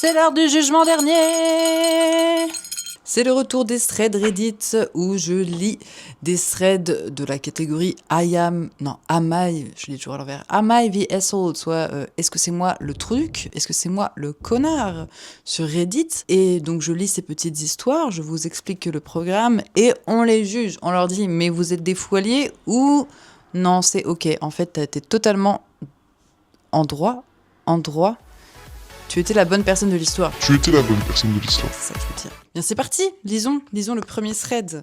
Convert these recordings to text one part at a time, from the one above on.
C'est l'heure du jugement dernier. C'est le retour des threads Reddit où je lis des threads de la catégorie Am I, je lis toujours à l'envers, Am I the asshole, soit est-ce que c'est moi le truc, est-ce que c'est moi le connard sur Reddit. Et donc je lis ces petites histoires, je vous explique le programme et on les juge. On leur dit mais vous êtes des fous alliés ou non c'est ok, en fait t'as été totalement en droit. Tu étais la bonne personne de l'histoire. Tu étais la bonne personne de l'histoire. C'est ça que je veux dire. Bien, c'est parti. Lisons le premier thread.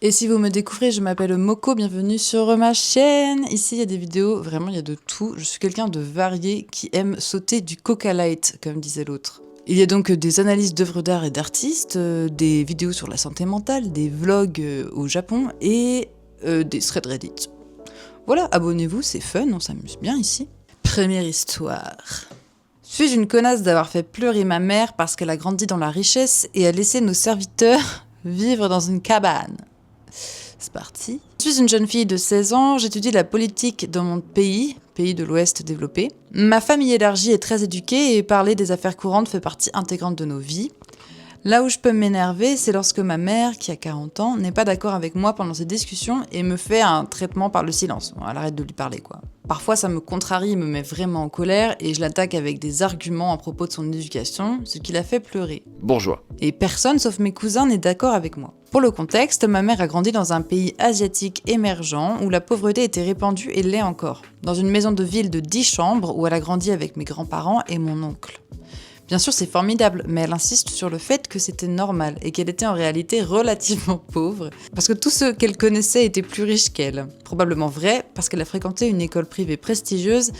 Et si vous me découvrez, je m'appelle Moko, bienvenue sur ma chaîne. Ici, il y a des vidéos, vraiment, il y a de tout. Je suis quelqu'un de varié qui aime sauter du coca light, comme disait l'autre. Il y a donc des analyses d'œuvres d'art et d'artistes, des vidéos sur la santé mentale, des vlogs au Japon et des threads Reddit. Voilà, abonnez-vous, c'est fun, on s'amuse bien ici. Première histoire. Suis-je une connasse d'avoir fait pleurer ma mère parce qu'elle a grandi dans la richesse et a laissé nos serviteurs vivre dans une cabane? C'est parti. Je suis une jeune fille de 16 ans, j'étudie la politique dans mon pays de l'Ouest développé. Ma famille élargie est très éduquée et parler des affaires courantes fait partie intégrante de nos vies. Là où je peux m'énerver, c'est lorsque ma mère, qui a 40 ans, n'est pas d'accord avec moi pendant ces discussions et me fait un traitement par le silence. Bon, elle arrête de lui parler, quoi. Parfois, ça me contrarie, me met vraiment en colère et je l'attaque avec des arguments à propos de son éducation, ce qui la fait pleurer. Bourgeois. Et personne, sauf mes cousins, n'est d'accord avec moi. Pour le contexte, ma mère a grandi dans un pays asiatique émergent où la pauvreté était répandue et l'est encore. Dans une maison de ville de 10 chambres où elle a grandi avec mes grands-parents et mon oncle. Bien sûr, c'est formidable, mais elle insiste sur le fait que c'était normal et qu'elle était en réalité relativement pauvre, parce que tous ceux qu'elle connaissait étaient plus riches qu'elle. Probablement vrai, parce qu'elle a fréquenté une école privée prestigieuse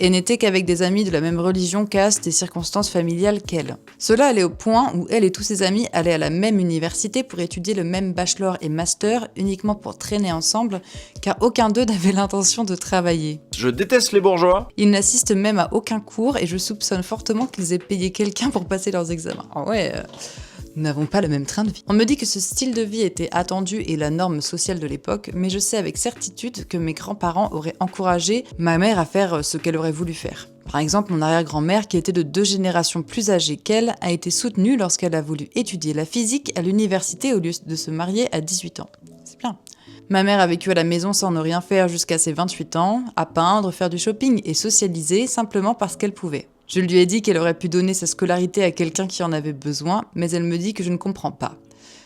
et n'était qu'avec des amis de la même religion, caste et circonstances familiales qu'elle. Cela allait au point où elle et tous ses amis allaient à la même université pour étudier le même bachelor et master, uniquement pour traîner ensemble, car aucun d'eux n'avait l'intention de travailler. Je déteste les bourgeois. Ils n'assistent même à aucun cours et je soupçonne fortement qu'ils aient payé quelqu'un pour passer leurs examens. Ah ouais, nous n'avons pas le même train de vie. On me dit que ce style de vie était attendu et la norme sociale de l'époque, mais je sais avec certitude que mes grands-parents auraient encouragé ma mère à faire ce qu'elle aurait voulu faire. Par exemple, mon arrière-grand-mère, qui était de 2 générations plus âgée qu'elle, a été soutenue lorsqu'elle a voulu étudier la physique à l'université au lieu de se marier à 18 ans. C'est bien. Ma mère a vécu à la maison sans ne rien faire jusqu'à ses 28 ans, à peindre, faire du shopping et socialiser simplement parce qu'elle pouvait. Je lui ai dit qu'elle aurait pu donner sa scolarité à quelqu'un qui en avait besoin, mais elle me dit que je ne comprends pas.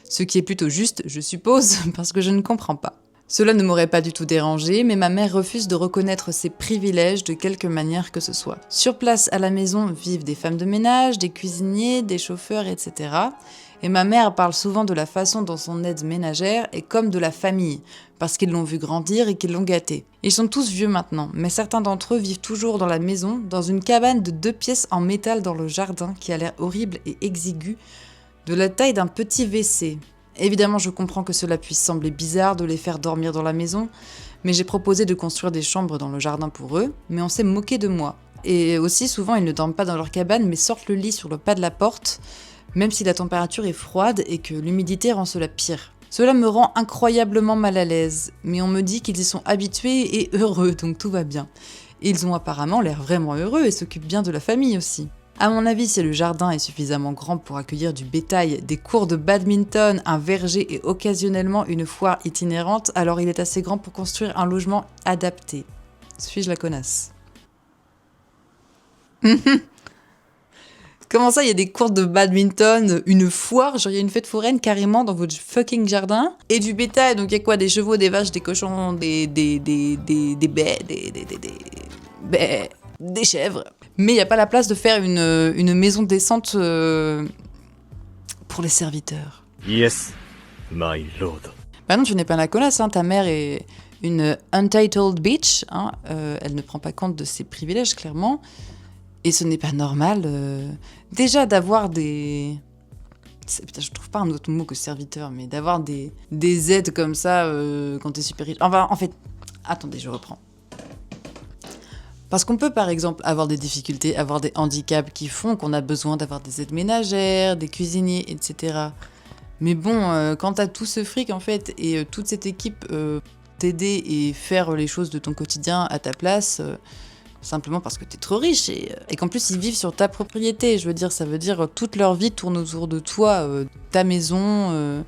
Ce qui est plutôt juste, je suppose, parce que je ne comprends pas. Cela ne m'aurait pas du tout dérangé, mais ma mère refuse de reconnaître ses privilèges de quelque manière que ce soit. Sur place, à la maison, vivent des femmes de ménage, des cuisiniers, des chauffeurs, etc. Et ma mère parle souvent de la façon dont son aide ménagère est comme de la famille, parce qu'ils l'ont vu grandir et qu'ils l'ont gâté. Ils sont tous vieux maintenant, mais certains d'entre eux vivent toujours dans la maison, dans une cabane de 2 pièces en métal dans le jardin qui a l'air horrible et exigu, de la taille d'un petit WC. Évidemment, je comprends que cela puisse sembler bizarre de les faire dormir dans la maison, mais j'ai proposé de construire des chambres dans le jardin pour eux, mais on s'est moqué de moi. Et aussi, souvent, ils ne dorment pas dans leur cabane, mais sortent le lit sur le pas de la porte, même si la température est froide et que l'humidité rend cela pire. Cela me rend incroyablement mal à l'aise, mais on me dit qu'ils y sont habitués et heureux, donc tout va bien. Et ils ont apparemment l'air vraiment heureux et s'occupent bien de la famille aussi. À mon avis, si le jardin est suffisamment grand pour accueillir du bétail, des cours de badminton, un verger et occasionnellement une foire itinérante, alors il est assez grand pour construire un logement adapté. Suis-je la connasse? Comment ça, il y a des cours de badminton, une foire, genre il y a une fête foraine carrément dans votre fucking jardin, et du bétail, donc il y a quoi, des chevaux, des vaches, des cochons, des baies, des chèvres. Mais il n'y a pas la place de faire une maison décente pour les serviteurs. Yes, my lord. Bah non, tu n'es pas la connasse, hein. Ta mère est une untitled bitch, hein. Elle ne prend pas compte de ses privilèges, clairement. Et ce n'est pas normal, déjà d'avoir des... Putain, je trouve pas un autre mot que serviteur, mais d'avoir des aides comme ça quand t'es super riche. Enfin, en fait, attendez, je reprends. Parce qu'on peut par exemple avoir des difficultés, avoir des handicaps qui font qu'on a besoin d'avoir des aides ménagères, des cuisiniers, etc. Mais bon, quand t'as tout ce fric en fait, et toute cette équipe t'aider et faire les choses de ton quotidien à ta place... simplement parce que t'es trop riche et qu'en plus ils vivent sur ta propriété. Je veux dire, ça veut dire toute leur vie tourne autour de toi, ta maison,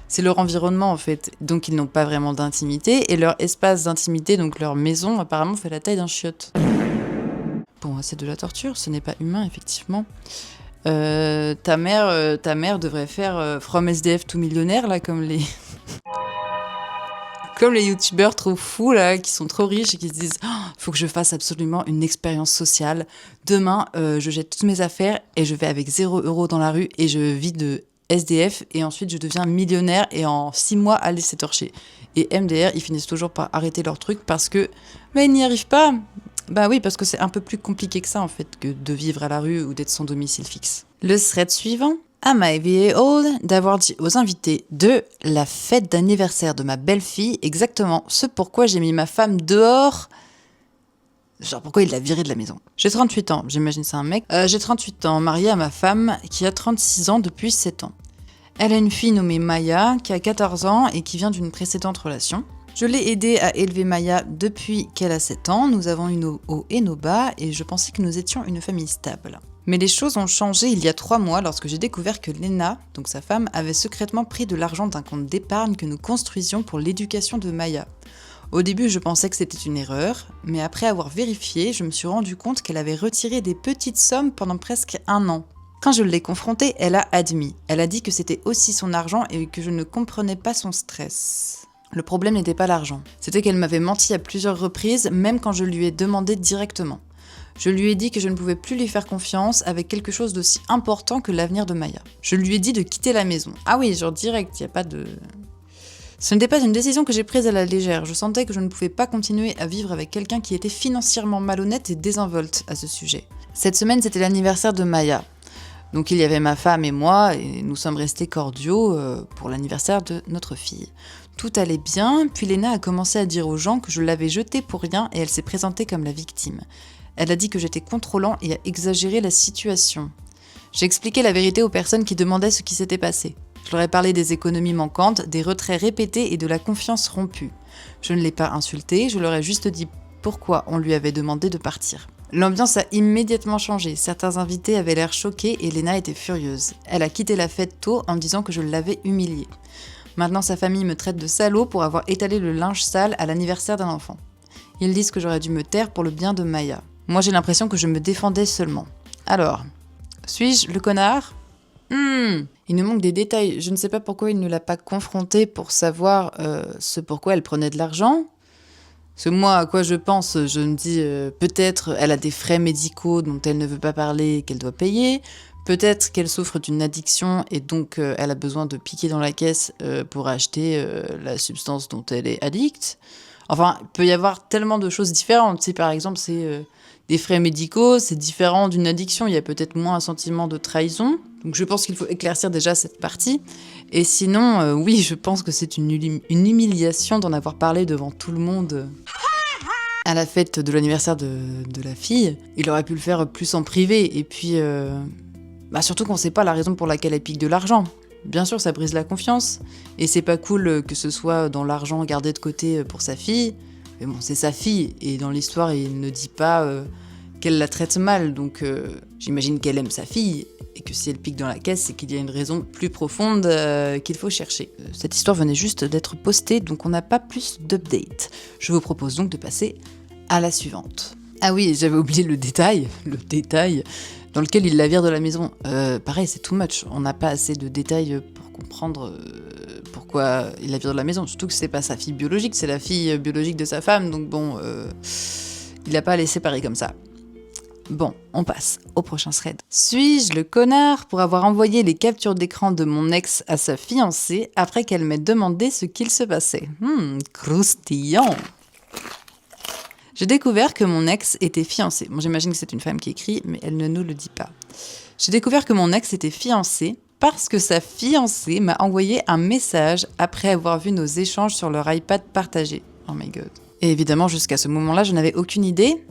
c'est leur environnement en fait. Donc ils n'ont pas vraiment d'intimité et leur espace d'intimité, donc leur maison, apparemment fait la taille d'un chiotte. Bon, c'est de la torture, ce n'est pas humain effectivement. Ta mère devrait faire From SDF to millionnaire là, comme les comme les youtubeurs trop fous là, qui sont trop riches et qui se disent faut que je fasse absolument une expérience sociale. Demain, je jette toutes mes affaires et je vais avec 0 € dans la rue et je vis de SDF et ensuite je deviens millionnaire et en 6 mois, allez, c'est torché. Et MDR, ils finissent toujours par arrêter leur truc parce que ils n'y arrivent pas. Bah oui, parce que c'est un peu plus compliqué que ça en fait, que de vivre à la rue ou d'être sans domicile fixe. Le thread suivant. Am I very old d'avoir dit aux invités de la fête d'anniversaire de ma belle-fille exactement ce pourquoi j'ai mis ma femme dehors. Genre pourquoi il l'a virée de la maison. J'ai 38 ans, j'imagine c'est un mec. J'ai 38 ans, mariée à ma femme qui a 36 ans depuis 7 ans. Elle a une fille nommée Maya qui a 14 ans et qui vient d'une précédente relation. Je l'ai aidée à élever Maya depuis qu'elle a 7 ans. Nous avons eu nos hauts et nos bas et je pensais que nous étions une famille stable. Mais les choses ont changé il y a 3 mois lorsque j'ai découvert que Lena, donc sa femme, avait secrètement pris de l'argent d'un compte d'épargne que nous construisions pour l'éducation de Maya. Au début, je pensais que c'était une erreur, mais après avoir vérifié, je me suis rendu compte qu'elle avait retiré des petites sommes pendant presque 1 an. Quand je l'ai confrontée, elle a admis. Elle a dit que c'était aussi son argent et que je ne comprenais pas son stress. Le problème n'était pas l'argent. C'était qu'elle m'avait menti à plusieurs reprises, même quand je lui ai demandé directement. Je lui ai dit que je ne pouvais plus lui faire confiance avec quelque chose d'aussi important que l'avenir de Maya. Je lui ai dit de quitter la maison. Ah oui, genre direct, il n'y a pas de... Ce n'était pas une décision que j'ai prise à la légère. Je sentais que je ne pouvais pas continuer à vivre avec quelqu'un qui était financièrement malhonnête et désinvolte à ce sujet. Cette semaine, c'était l'anniversaire de Maya. Donc il y avait ma femme et moi, et nous sommes restés cordiaux pour l'anniversaire de notre fille. Tout allait bien, puis Lena a commencé à dire aux gens que je l'avais jetée pour rien et elle s'est présentée comme la victime. Elle a dit que j'étais contrôlant et a exagéré la situation. J'ai expliqué la vérité aux personnes qui demandaient ce qui s'était passé. Je leur ai parlé des économies manquantes, des retraits répétés et de la confiance rompue. Je ne l'ai pas insultée, je leur ai juste dit pourquoi on lui avait demandé de partir. L'ambiance a immédiatement changé. Certains invités avaient l'air choqués et Lena était furieuse. Elle a quitté la fête tôt en me disant que je l'avais humiliée. Maintenant, sa famille me traite de salaud pour avoir étalé le linge sale à l'anniversaire d'un enfant. Ils disent que j'aurais dû me taire pour le bien de Maya. Moi, j'ai l'impression que je me défendais seulement. Alors, suis-je le connard ? Il nous manque des détails. Je ne sais pas pourquoi il ne l'a pas confrontée pour savoir ce pourquoi elle prenait de l'argent. Parce que moi, à quoi je pense, je me dis peut-être elle a des frais médicaux dont elle ne veut pas parler et qu'elle doit payer. Peut-être qu'elle souffre d'une addiction et donc elle a besoin de piquer dans la caisse pour acheter la substance dont elle est addicte. Enfin, il peut y avoir tellement de choses différentes. Si par exemple c'est des frais médicaux, c'est différent d'une addiction. Il y a peut-être moins un sentiment de trahison. Donc je pense qu'il faut éclaircir déjà cette partie. Et sinon, oui, je pense que c'est une humiliation d'en avoir parlé devant tout le monde à la fête de l'anniversaire de la fille. Il aurait pu le faire plus en privé. Et puis, surtout qu'on ne sait pas la raison pour laquelle elle pique de l'argent. Bien sûr, ça brise la confiance. Et c'est pas cool que ce soit dans l'argent gardé de côté pour sa fille. Mais bon, c'est sa fille. Et dans l'histoire, il ne dit pas qu'elle la traite mal. Donc, j'imagine qu'elle aime sa fille. Et que si elle pique dans la caisse, c'est qu'il y a une raison plus profonde qu'il faut chercher. Cette histoire venait juste d'être postée, donc on n'a pas plus d'update. Je vous propose donc de passer à la suivante. Ah oui, j'avais oublié le détail dans lequel il la vire de la maison. Pareil, c'est too much. On n'a pas assez de détails pour comprendre pourquoi il la vire de la maison. Surtout que c'est pas sa fille biologique, c'est la fille biologique de sa femme. Donc bon, il l'a pas laissé pareil comme ça. Bon, on passe au prochain thread. Suis-je le connard pour avoir envoyé les captures d'écran de mon ex à sa fiancée après qu'elle m'ait demandé ce qu'il se passait ? Croustillant. J'ai découvert que mon ex était fiancé. Bon, j'imagine que c'est une femme qui écrit, mais elle ne nous le dit pas. J'ai découvert que mon ex était fiancé parce que sa fiancée m'a envoyé un message après avoir vu nos échanges sur leur iPad partagé. Oh my god. Et évidemment, jusqu'à ce moment-là, je n'avais aucune idée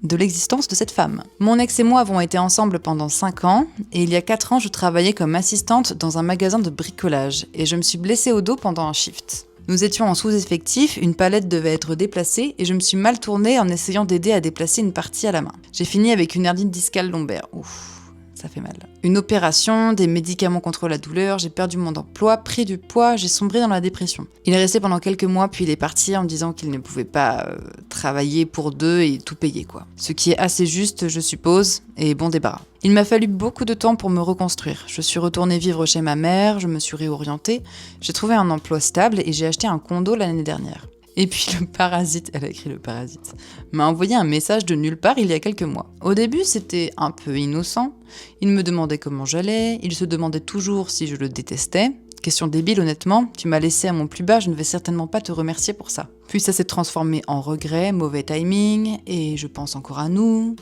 de l'existence de cette femme. Mon ex et moi avons été ensemble pendant 5 ans, et il y a 4 ans, je travaillais comme assistante dans un magasin de bricolage, et je me suis blessée au dos pendant un shift. Nous étions en sous-effectif, une palette devait être déplacée et je me suis mal tournée en essayant d'aider à déplacer une partie à la main. J'ai fini avec une hernie discale lombaire. Ouf, ça fait mal. Une opération, des médicaments contre la douleur, j'ai perdu mon emploi, pris du poids, j'ai sombré dans la dépression. Il est resté pendant quelques mois puis il est parti en me disant qu'il ne pouvait pas travailler pour deux et tout payer quoi. Ce qui est assez juste je suppose, et bon débarras. Il m'a fallu beaucoup de temps pour me reconstruire. Je suis retournée vivre chez ma mère, je me suis réorientée, j'ai trouvé un emploi stable et j'ai acheté un condo l'année dernière. Et puis le parasite, elle a écrit le parasite, m'a envoyé un message de nulle part il y a quelques mois. Au début, c'était un peu innocent. Il me demandait comment j'allais, il se demandait toujours si je le détestais. Question débile honnêtement, tu m'as laissé à mon plus bas, je ne vais certainement pas te remercier pour ça. Puis ça s'est transformé en regret, mauvais timing, et je pense encore à nous.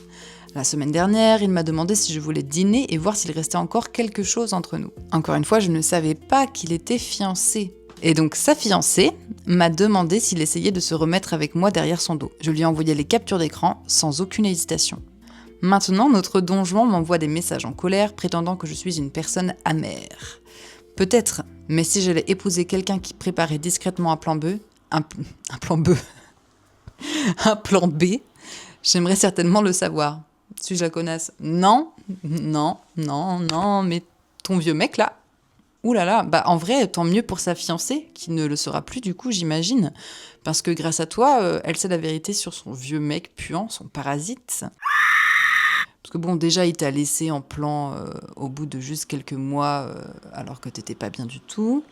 La semaine dernière, il m'a demandé si je voulais dîner et voir s'il restait encore quelque chose entre nous. Encore une fois, je ne savais pas qu'il était fiancé. Et donc sa fiancée m'a demandé s'il essayait de se remettre avec moi derrière son dos. Je lui ai envoyé les captures d'écran sans aucune hésitation. Maintenant, notre don Juan m'envoie des messages en colère prétendant que je suis une personne amère. Peut-être, mais si j'allais épouser quelqu'un qui préparait discrètement un plan B, un plan B, j'aimerais certainement le savoir. Suis-je la connasse ? Non, mais ton vieux mec là ? Ouh là là, bah en vrai, tant mieux pour sa fiancée, qui ne le sera plus du coup, j'imagine. Parce que grâce à toi, elle sait la vérité sur son vieux mec puant, son parasite. Parce que bon, déjà, il t'a laissé en plan au bout de juste quelques mois, alors que t'étais pas bien du tout.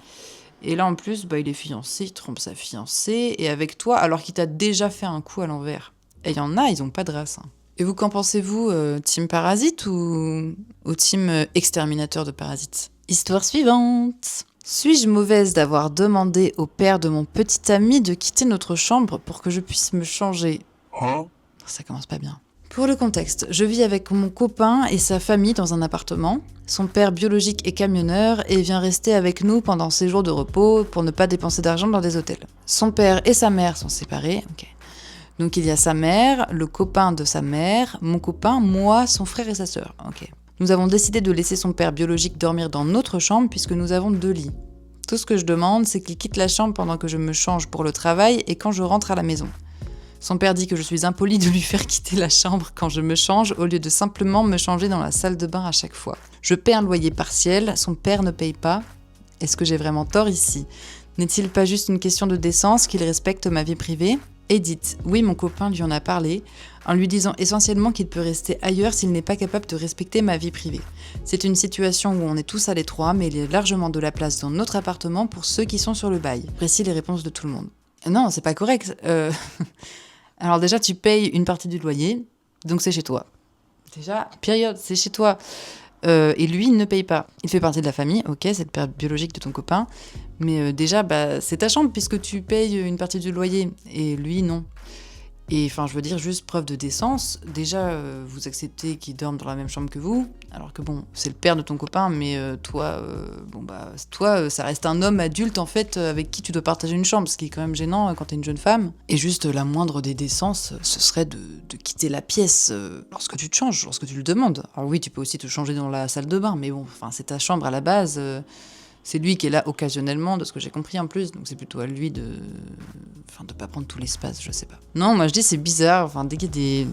Et là, en plus, bah, il est fiancé, il trompe sa fiancée, et avec toi, alors qu'il t'a déjà fait un coup à l'envers. Et il y en a, ils ont pas de race. Hein. Et vous, qu'en pensez-vous, team parasite ou team exterminateur de parasites ? Histoire suivante. Suis-je mauvaise d'avoir demandé au père de mon petit ami de quitter notre chambre pour que je puisse me changer ? Ça commence pas bien. Pour le contexte, je vis avec mon copain et sa famille dans un appartement. Son père biologique est camionneur et vient rester avec nous pendant ses jours de repos pour ne pas dépenser d'argent dans des hôtels. Son père et sa mère sont séparés. Okay. Donc il y a sa mère, le copain de sa mère, mon copain, moi, son frère et sa sœur. Okay. Nous avons décidé de laisser son père biologique dormir dans notre chambre puisque nous avons 2 lits. Tout ce que je demande, c'est qu'il quitte la chambre pendant que je me change pour le travail et quand je rentre à la maison. Son père dit que je suis impolie de lui faire quitter la chambre quand je me change au lieu de simplement me changer dans la salle de bain à chaque fois. Je paie un loyer partiel, son père ne paye pas. Est-ce que j'ai vraiment tort ici ? N'est-il pas juste une question de décence qu'il respecte ma vie privée ? Edith, oui, mon copain lui en a parlé, en lui disant essentiellement qu'il peut rester ailleurs s'il n'est pas capable de respecter ma vie privée. C'est une situation où on est tous à l'étroit, mais il y a largement de la place dans notre appartement pour ceux qui sont sur le bail. Précis les réponses de tout le monde. Non, c'est pas correct. Alors déjà, tu payes une partie du loyer, donc c'est chez toi. Déjà, période, c'est chez toi. Et lui, il ne paye pas. Il fait partie de la famille, ok, c'est le père biologique de ton copain. Mais déjà, bah, c'est ta chambre puisque tu payes une partie du loyer. Et lui, non. Et enfin, je veux dire, juste preuve de décence. Déjà, vous acceptez qu'il dorme dans la même chambre que vous. Alors que bon, c'est le père de ton copain, mais toi, ça reste un homme adulte en fait avec qui tu dois partager une chambre. Ce qui est quand même gênant quand t'es une jeune femme. Et juste la moindre des décences, ce serait de quitter la pièce lorsque tu te changes, lorsque tu le demandes. Alors oui, tu peux aussi te changer dans la salle de bain, mais bon, enfin, c'est ta chambre à la base. C'est lui qui est là occasionnellement, de ce que j'ai compris en plus, donc c'est plutôt à lui de pas prendre tout l'espace, je sais pas. Non, moi je dis c'est bizarre, enfin dès qu'il y a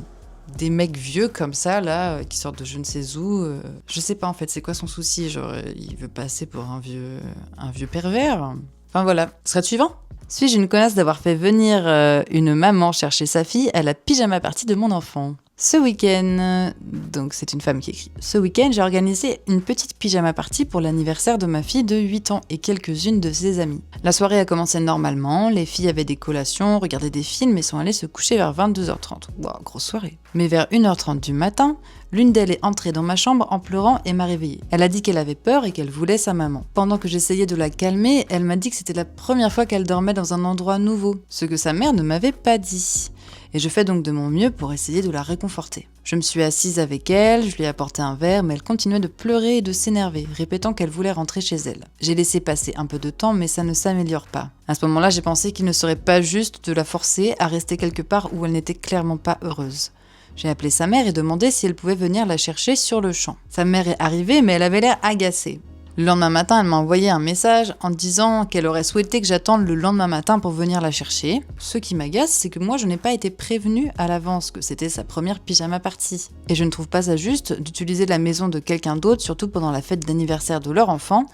des mecs vieux comme ça, là, qui sortent de je ne sais où, je sais pas en fait, c'est quoi son souci, genre il veut passer pour un vieux pervers. Enfin voilà, serait suivant. Suis-je une connasse d'avoir fait venir une maman chercher sa fille à la pyjama party de mon enfant ? Ce week-end, donc c'est une femme qui écrit, ce week-end j'ai organisé une petite pyjama party pour l'anniversaire de ma fille de 8 ans et quelques-unes de ses amies. La soirée a commencé normalement, les filles avaient des collations, regardaient des films et sont allées se coucher vers 22h30. Wow, grosse soirée. Mais vers 1h30 du matin, l'une d'elles est entrée dans ma chambre en pleurant et m'a réveillée. Elle a dit qu'elle avait peur et qu'elle voulait sa maman. Pendant que j'essayais de la calmer, elle m'a dit que c'était la première fois qu'elle dormait dans un endroit nouveau, ce que sa mère ne m'avait pas dit. Et je fais donc de mon mieux pour essayer de la réconforter. Je me suis assise avec elle, je lui ai apporté un verre, mais elle continuait de pleurer et de s'énerver, répétant qu'elle voulait rentrer chez elle. J'ai laissé passer un peu de temps, mais ça ne s'améliore pas. À ce moment-là, j'ai pensé qu'il ne serait pas juste de la forcer à rester quelque part où elle n'était clairement pas heureuse. J'ai appelé sa mère et demandé si elle pouvait venir la chercher sur le champ. Sa mère est arrivée, mais elle avait l'air agacée. Le lendemain matin, elle m'a envoyé un message en disant qu'elle aurait souhaité que j'attende le lendemain matin pour venir la chercher. Ce qui m'agace, c'est que moi, je n'ai pas été prévenue à l'avance que c'était sa première pyjama party. Et je ne trouve pas ça juste d'utiliser la maison de quelqu'un d'autre, surtout pendant la fête d'anniversaire de leur enfant,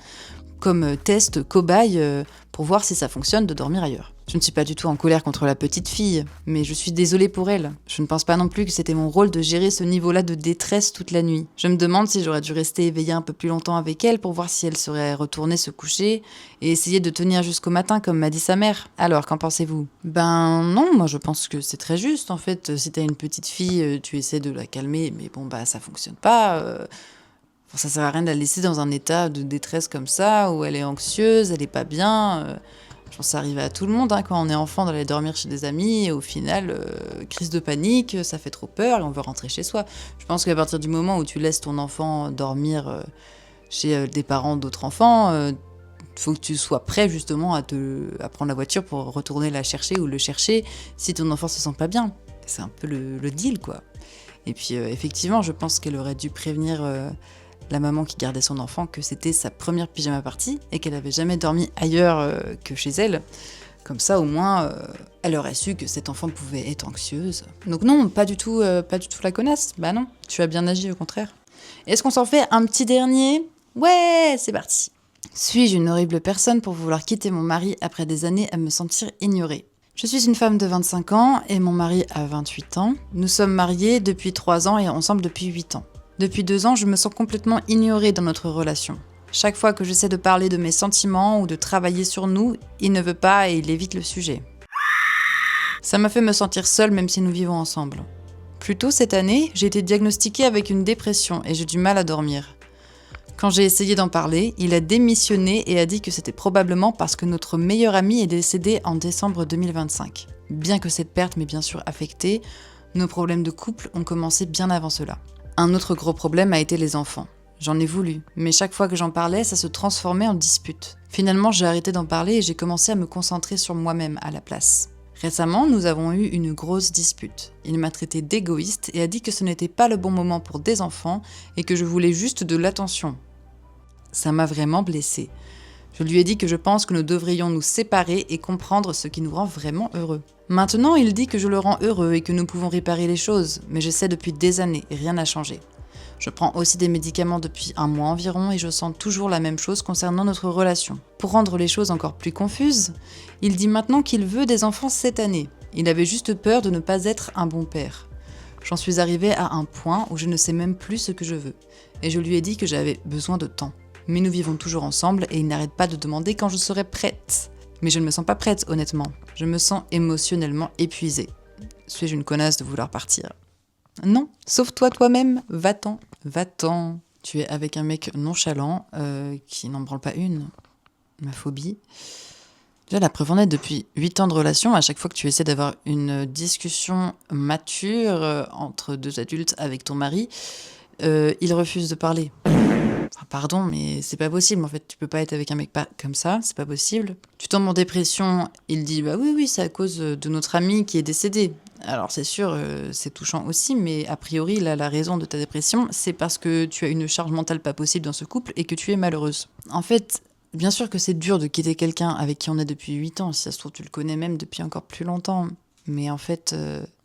comme test cobaye pour voir si ça fonctionne de dormir ailleurs. Je ne suis pas du tout en colère contre la petite fille, mais je suis désolée pour elle. Je ne pense pas non plus que c'était mon rôle de gérer ce niveau-là de détresse toute la nuit. Je me demande si j'aurais dû rester éveillée un peu plus longtemps avec elle pour voir si elle serait retournée se coucher et essayer de tenir jusqu'au matin comme m'a dit sa mère. Alors, qu'en pensez-vous ? Ben non, moi je pense que c'est très juste en fait. Si t'as une petite fille, tu essaies de la calmer, mais bon bah ça fonctionne pas. Enfin, ça sert à rien de la laisser dans un état de détresse comme ça, où elle est anxieuse, elle est pas bien. Je pense que ça arrive à tout le monde, hein, quand on est enfant d'aller dormir chez des amis, et au final, crise de panique, ça fait trop peur et on veut rentrer chez soi. Je pense qu'à partir du moment où tu laisses ton enfant dormir chez des parents d'autres enfants, faut que tu sois prêt justement à prendre la voiture pour retourner la chercher ou le chercher si ton enfant se sent pas bien. C'est un peu le deal, quoi. Et puis effectivement, je pense qu'elle aurait dû prévenir la maman qui gardait son enfant que c'était sa première pyjama party et qu'elle avait jamais dormi ailleurs que chez elle. Comme ça, au moins, elle aurait su que cet enfant pouvait être anxieuse. Donc non, pas du tout la connasse. Bah non, tu as bien agi au contraire. Est-ce qu'on s'en fait un petit dernier ? Ouais, c'est parti. Suis-je une horrible personne pour vouloir quitter mon mari après des années à me sentir ignorée ? Je suis une femme de 25 ans et mon mari a 28 ans. Nous sommes mariés depuis 3 ans et ensemble depuis 8 ans. Depuis 2 ans, je me sens complètement ignorée dans notre relation. Chaque fois que j'essaie de parler de mes sentiments ou de travailler sur nous, il ne veut pas et il évite le sujet. Ça m'a fait me sentir seule même si nous vivons ensemble. Plus tôt cette année, j'ai été diagnostiquée avec une dépression et j'ai du mal à dormir. Quand j'ai essayé d'en parler, il a démissionné et a dit que c'était probablement parce que notre meilleur ami est décédé en décembre 2025. Bien que cette perte m'ait bien sûr affectée, nos problèmes de couple ont commencé bien avant cela. Un autre gros problème a été les enfants. J'en ai voulu, mais chaque fois que j'en parlais, ça se transformait en dispute. Finalement, j'ai arrêté d'en parler et j'ai commencé à me concentrer sur moi-même à la place. Récemment, nous avons eu une grosse dispute. Il m'a traité d'égoïste et a dit que ce n'était pas le bon moment pour des enfants et que je voulais juste de l'attention. Ça m'a vraiment blessée. Je lui ai dit que je pense que nous devrions nous séparer et comprendre ce qui nous rend vraiment heureux. Maintenant, il dit que je le rends heureux et que nous pouvons réparer les choses, mais j'essaie depuis des années et rien n'a changé. Je prends aussi des médicaments depuis 1 mois environ et je sens toujours la même chose concernant notre relation. Pour rendre les choses encore plus confuses, il dit maintenant qu'il veut des enfants cette année. Il avait juste peur de ne pas être un bon père. J'en suis arrivée à un point où je ne sais même plus ce que je veux. Et je lui ai dit que j'avais besoin de temps. Mais nous vivons toujours ensemble et il n'arrête pas de demander quand je serai prête. Mais je ne me sens pas prête, honnêtement. Je me sens émotionnellement épuisée. Suis-je une connasse de vouloir partir ? Non, sauve-toi toi-même, va-t'en, va-t'en. Tu es avec un mec nonchalant qui n'en branle pas une. Ma phobie. Déjà, la preuve en est, depuis 8 ans de relation, à chaque fois que tu essaies d'avoir une discussion mature entre 2 adultes avec ton mari, il refuse de parler. Enfin, pardon, mais c'est pas possible, en fait, tu peux pas être avec un mec comme ça, c'est pas possible. Tu tombes en dépression, il dit, bah oui, c'est à cause de notre ami qui est décédé. Alors c'est sûr, c'est touchant aussi, mais a priori, là, la raison de ta dépression, c'est parce que tu as une charge mentale pas possible dans ce couple et que tu es malheureuse. En fait, bien sûr que c'est dur de quitter quelqu'un avec qui on est depuis 8 ans, si ça se trouve, tu le connais même depuis encore plus longtemps. Mais en fait,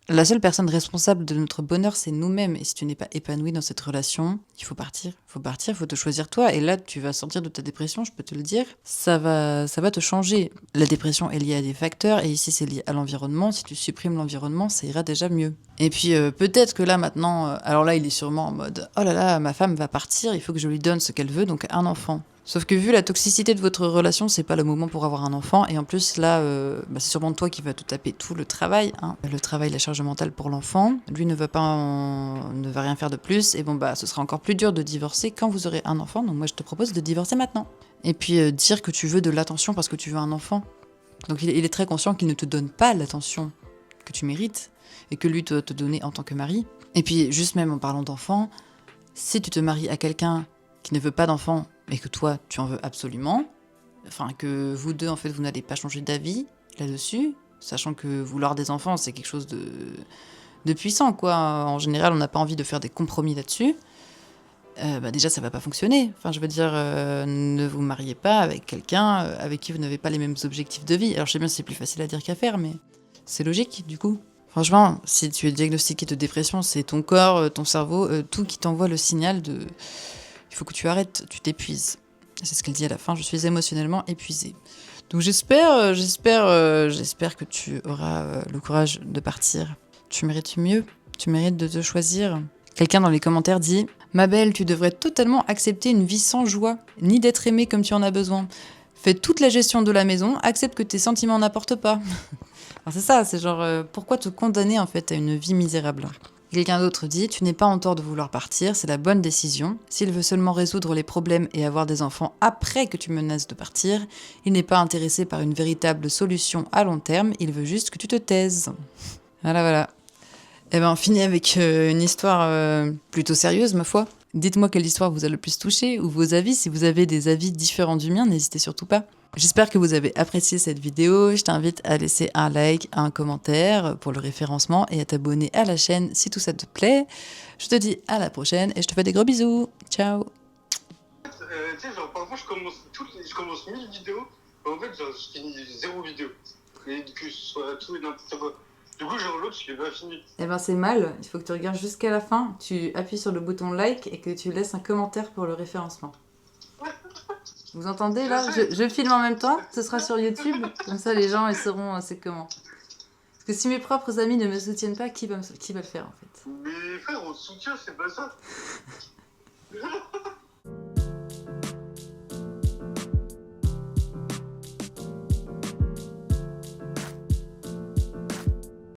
la seule personne responsable de notre bonheur, c'est nous-mêmes. Et si tu n'es pas épanoui dans cette relation, il faut partir. Il faut te choisir toi. Et là, tu vas sortir de ta dépression, je peux te le dire. Ça va te changer. La dépression est liée à des facteurs, et ici, c'est lié à l'environnement. Si tu supprimes l'environnement, ça ira déjà mieux. Et puis, peut-être que là, maintenant... alors là, il est sûrement en mode « Oh là là, ma femme va partir, il faut que je lui donne ce qu'elle veut, donc un enfant. » Sauf que vu la toxicité de votre relation, c'est pas le moment pour avoir un enfant. Et en plus, là, c'est sûrement toi qui vas tout taper tout le travail. Hein. Le travail, la charge mentale pour l'enfant. Lui ne va rien faire de plus. Et bon, ce sera encore plus dur de divorcer quand vous aurez un enfant. Donc moi, je te propose de divorcer maintenant. Et puis, dire que tu veux de l'attention parce que tu veux un enfant. Donc il est très conscient qu'il ne te donne pas l'attention que tu mérites. Et que lui doit te donner en tant que mari. Et puis, juste même en parlant d'enfant, si tu te maries à quelqu'un qui ne veut pas d'enfant, mais que toi, tu en veux absolument, enfin que vous deux, en fait, vous n'allez pas changer d'avis là-dessus, sachant que vouloir des enfants, c'est quelque chose de puissant, quoi. En général, on n'a pas envie de faire des compromis là-dessus. Déjà ça va pas fonctionner. Enfin, je veux dire, ne vous mariez pas avec quelqu'un avec qui vous n'avez pas les mêmes objectifs de vie. Alors je sais bien c'est plus facile à dire qu'à faire, mais c'est logique du coup. Franchement, si tu es diagnostiqué de dépression, c'est ton corps, ton cerveau, tout qui t'envoie le signal de... Il faut que tu arrêtes, tu t'épuises. C'est ce qu'elle dit à la fin, je suis émotionnellement épuisée. Donc j'espère que tu auras le courage de partir. Tu mérites mieux, tu mérites de te choisir. Quelqu'un dans les commentaires dit « Ma belle, tu devrais totalement accepter une vie sans joie, ni d'être aimée comme tu en as besoin. Fais toute la gestion de la maison, accepte que tes sentiments n'apportent pas. » Alors c'est ça, c'est genre, pourquoi te condamner en fait à une vie misérable? Quelqu'un d'autre dit « Tu n'es pas en tort de vouloir partir, c'est la bonne décision. S'il veut seulement résoudre les problèmes et avoir des enfants après que tu menaces de partir, il n'est pas intéressé par une véritable solution à long terme, il veut juste que tu te taises. » Voilà. Eh ben, on finit avec une histoire plutôt sérieuse, ma foi. Dites-moi quelle histoire vous a le plus touché, ou vos avis. Si vous avez des avis différents du mien, n'hésitez surtout pas. J'espère que vous avez apprécié cette vidéo. Je t'invite à laisser un like, un commentaire pour le référencement et à t'abonner à la chaîne si tout ça te plaît. Je te dis à la prochaine et je te fais des gros bisous. Ciao. Tu sais, genre, parfois, je commence 1000 vidéos, mais en fait, genre, je finis 0 vidéo. Et que ce soit tout et n'importe quoi. Du coup, genre, l'autre, je l'ai pas fini. Eh ben, c'est mal. Il faut que tu regardes jusqu'à la fin. Tu appuies sur le bouton like et que tu laisses un commentaire pour le référencement. Vous entendez là? Je filme en même temps. Ce sera sur YouTube. Comme ça, les gens ils sauront c'est comment. Parce que si mes propres amis ne me soutiennent pas, qui va le faire en fait? Mais frère, on se soutient, c'est pas ça.